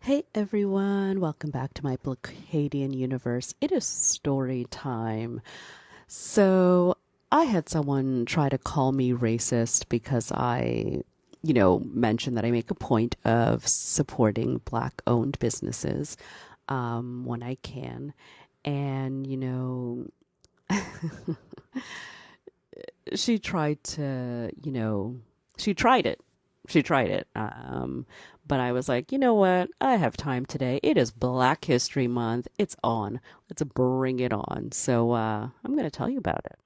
Hey everyone, welcome back to my Blacadian universe. It is story time. So, I had someone try to call me racist because I mentioned that I make a point of supporting black owned businesses when I can. And, she tried to, she tried it. She tried it. But I was like, you know what? I have time today. It is Black History Month. It's on. Let's bring it on. So I'm going to tell you about it.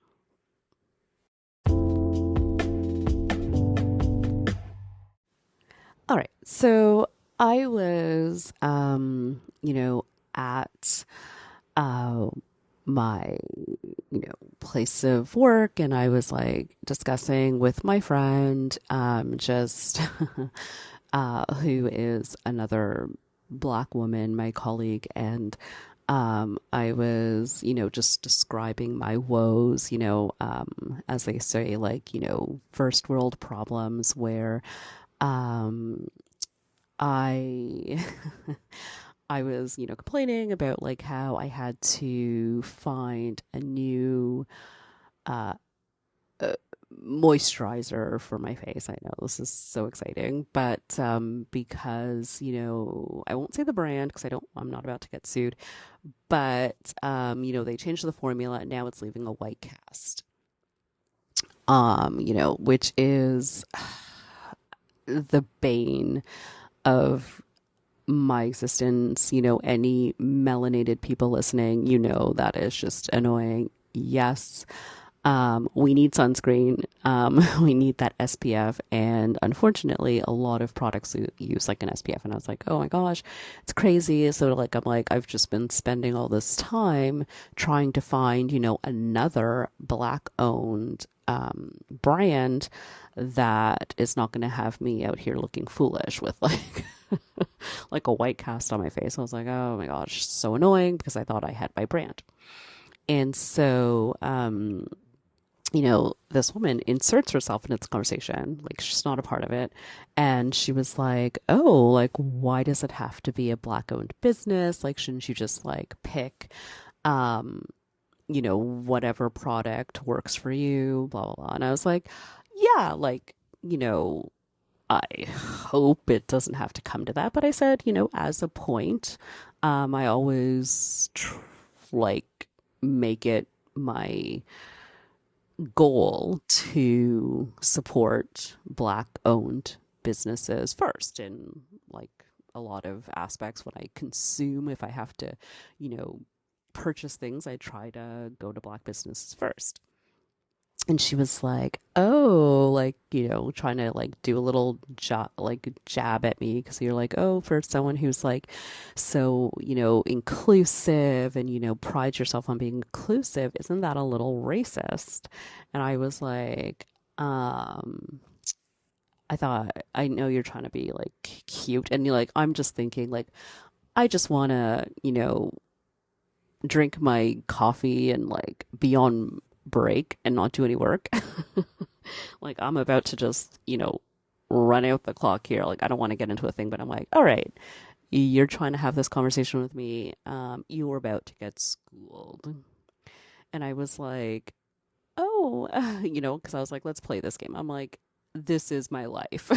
All right. So I was, at uh, my, place of work, and I was like discussing with my friend, just who is another black woman, my colleague, and I was, just describing my woes, as they say, like, first world problems where um, I I was, complaining about like how I had to find a new uh, uh, moisturizer for my face. I know this is so exciting, but because I won't say the brand because I'm not about to get sued, but they changed the formula and now it's leaving a white cast. Which is the bane of my existence. Any melanated people listening, that is just annoying. Yes, we need sunscreen. We need that SPF. And unfortunately, a lot of products use like an SPF. And I was like, oh my gosh, it's crazy. So I've just been spending all this time trying to find, another black owned brand that is not going to have me out here looking foolish with like like a white cast on my face. I was like, oh my gosh, so annoying because I thought I had my brand. And so this woman inserts herself into this conversation, like she's not a part of it. And she was like, oh, like, why does it have to be a black owned business? Like, shouldn't you just like pick, um, whatever product works for you, blah, blah, blah. And I was like, yeah, like, I hope it doesn't have to come to that. But I said, as a point, I always like make it my goal to support black owned businesses first in like a lot of aspects when I consume. If I have to, you know, purchase things, I try to go to black businesses first. And she was like, oh, like, trying to like do a little jab at me because you're like, oh, for someone who's like so, inclusive and, prides yourself on being inclusive, isn't that a little racist? And I was like, um, I thought, I know you're trying to be like cute. And you're like, I'm just thinking, like, I just want to, drink my coffee and like be on break and not do any work. Like I'm about to just, run out the clock here. Like I don't want to get into a thing, but I'm like, all right, you're trying to have this conversation with me. You were about to get schooled. And I was like, oh, because I was like, let's play this game. I'm like, this is my life.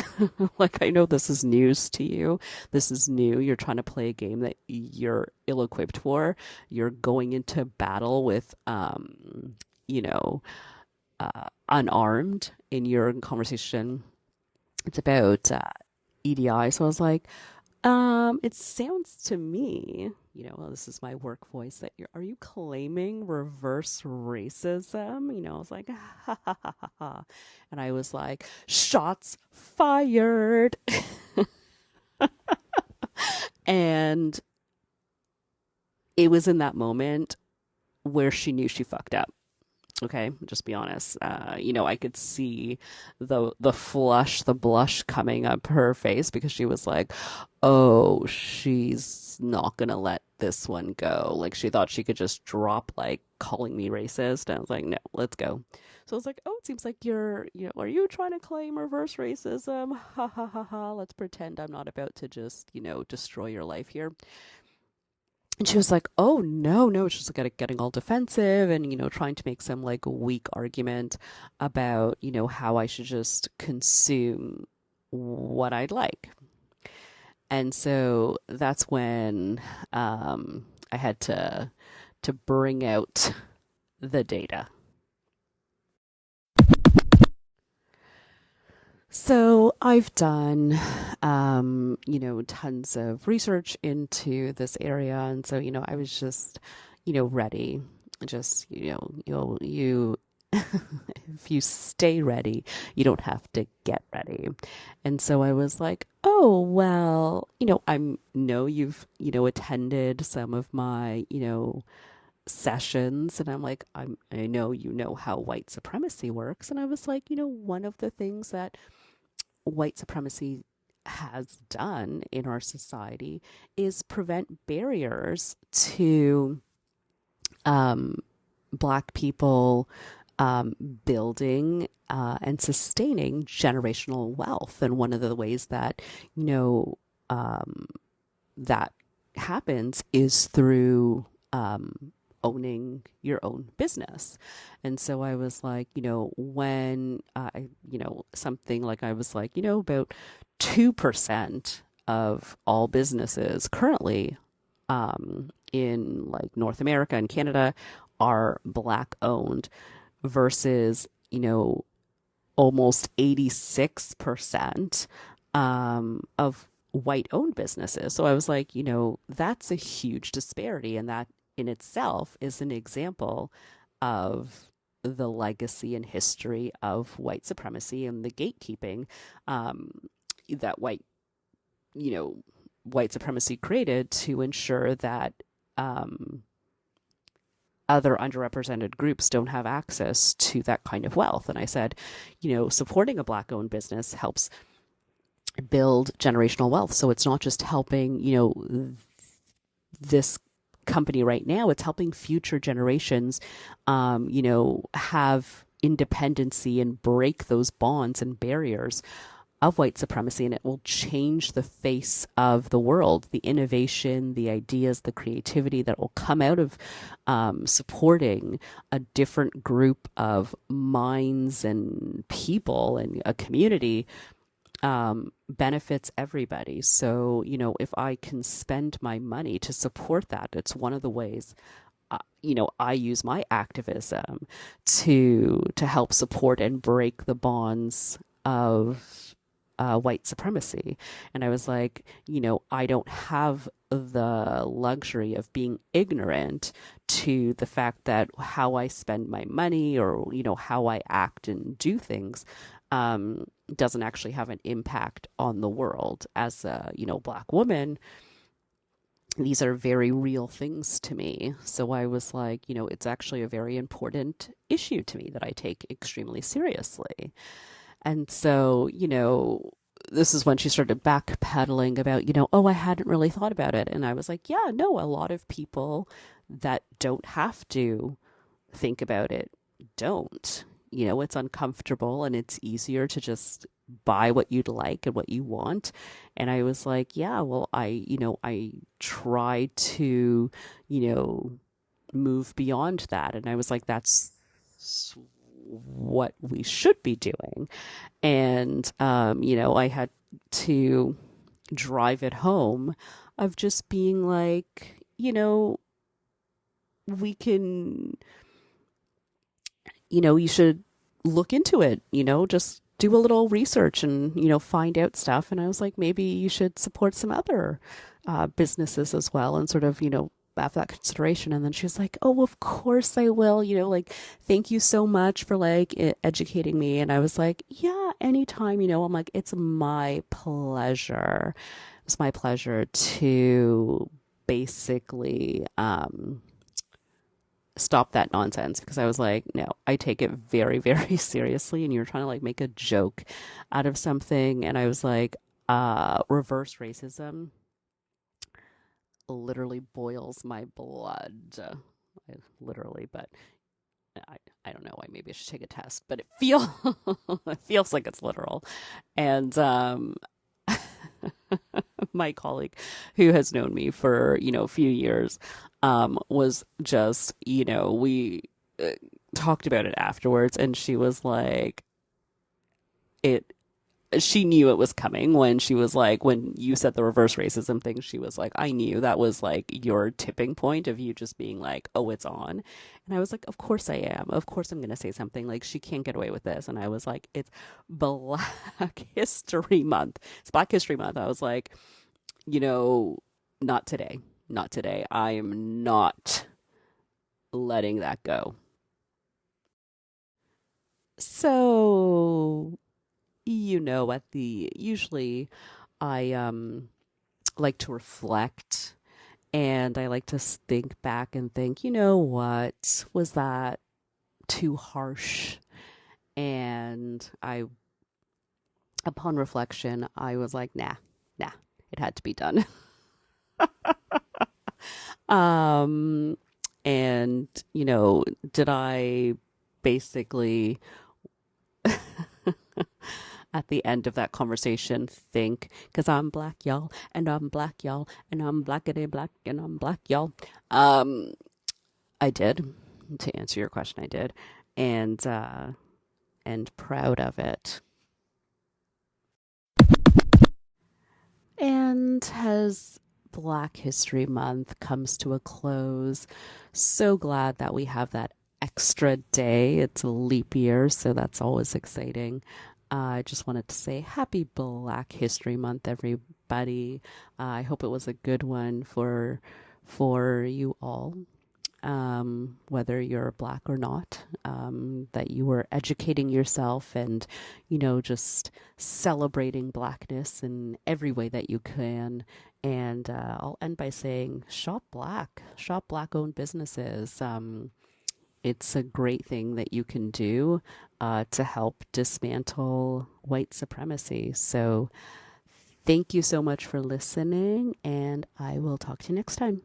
Like, I know this is news to you. This is new. You're trying to play a game that you're ill equipped for. You're going into battle with, you know, unarmed in your conversation. It's about EDI. So I was like, it sounds to me, well, this is my work voice that are you claiming reverse racism? I was like, ha ha ha ha ha. And I was like, shots fired. And it was in that moment where she knew she fucked up. Okay, just be honest. I could see the blush coming up her face because she was like, "Oh, she's not gonna let this one go." Like she thought she could just drop like calling me racist. And I was like, no, let's go. So I was like, oh, it seems like are you trying to claim reverse racism? Ha ha ha ha. Let's pretend I'm not about to just, destroy your life here. And she was like, oh, no, no. She's like getting all defensive and, trying to make some like weak argument about, how I should just consume what I'd like. And so that's when I had to bring out the data. So I've done, tons of research into this area, and so I was just, ready. Just you if you stay ready, you don't have to get ready. And so I was like, oh well, I'm know you've attended some of my sessions, and I'm like, I know how white supremacy works, and I was like, one of the things that white supremacy has done in our society is prevent barriers to um, Black people building and sustaining generational wealth. And one of the ways that, um, that happens is through owning your own business. And so I was like, when something like I was like, about 2% of all businesses currently in like North America and Canada are Black owned versus, almost 86% of white owned businesses. So I was like, that's a huge disparity. And that in itself is an example of the legacy and history of white supremacy and the gatekeeping that you know, white supremacy created to ensure that um, other underrepresented groups don't have access to that kind of wealth. And I said, supporting a Black owned business helps build generational wealth. So it's not just helping, this company right now, it's helping future generations, have independency and break those bonds and barriers of white supremacy, and it will change the face of the world. The innovation, the ideas, the creativity that will come out of supporting a different group of minds and people and a community benefits everybody. So, if I can spend my money to support that, it's one of the ways I use my activism to help support and break the bonds of white supremacy. And I was like, I don't have the luxury of being ignorant to the fact that how I spend my money or, how I act and do things doesn't actually have an impact on the world. As a, Black woman, these are very real things to me. So I was like, it's actually a very important issue to me that I take extremely seriously. And so, this is when she started backpedaling about, oh, I hadn't really thought about it. And I was like, yeah, no, a lot of people that don't have to think about it don't. It's uncomfortable and it's easier to just buy what you'd like and what you want. And I was like, yeah, well, I try to, move beyond that. And I was like, that's what we should be doing. And, I had to drive it home of just being like, we can, you should look into it, just do a little research and, find out stuff. And I was like, maybe you should support some other businesses as well and sort of, have that consideration. And then she was like, oh, of course I will, like, thank you so much for like educating me. And I was like, yeah, anytime, I'm like, it's my pleasure. It's my pleasure to basically stop that nonsense, because I was like, no, I take it very, very seriously. And you're trying to like make a joke out of something. And I was like, reverse racism literally boils my blood. literally, but I, I don't know. Maybe I should take a test, but it feels like it's literal. And my colleague, who has known me for a few years, was just we uh, talked about it afterwards, and she was like, it she knew it was coming when she was like, when you said the reverse racism thing, she was like, I knew that was like your tipping point of you just being like, oh, it's on. And I was like, of course I am. Of course I'm going to say something like, she can't get away with this. And I was like, it's Black History Month. It's Black History Month. I was like, you know, not today. Not today. I am not letting that go. So, at the usually I like to reflect, and I like to think back and think, what was that too harsh? And I upon reflection, I was like, nah, it had to be done. um and did I basically at the end of that conversation think, because I'm black, y'all, and I'm black, y'all, and I'm blackity black, and I'm black, y'all. Um, I did. To answer your question, I did, and proud of it. And as Black History Month comes to a close, so glad that we have that extra day. It's a leap year, so that's always exciting. I just wanted to say happy Black History Month, everybody. I hope it was a good one for you all, whether you're black or not, that you were educating yourself and, just celebrating blackness in every way that you can. And I'll end by saying shop black owned businesses. It's a great thing that you can do to help dismantle white supremacy. So, thank you so much for listening, and I will talk to you next time.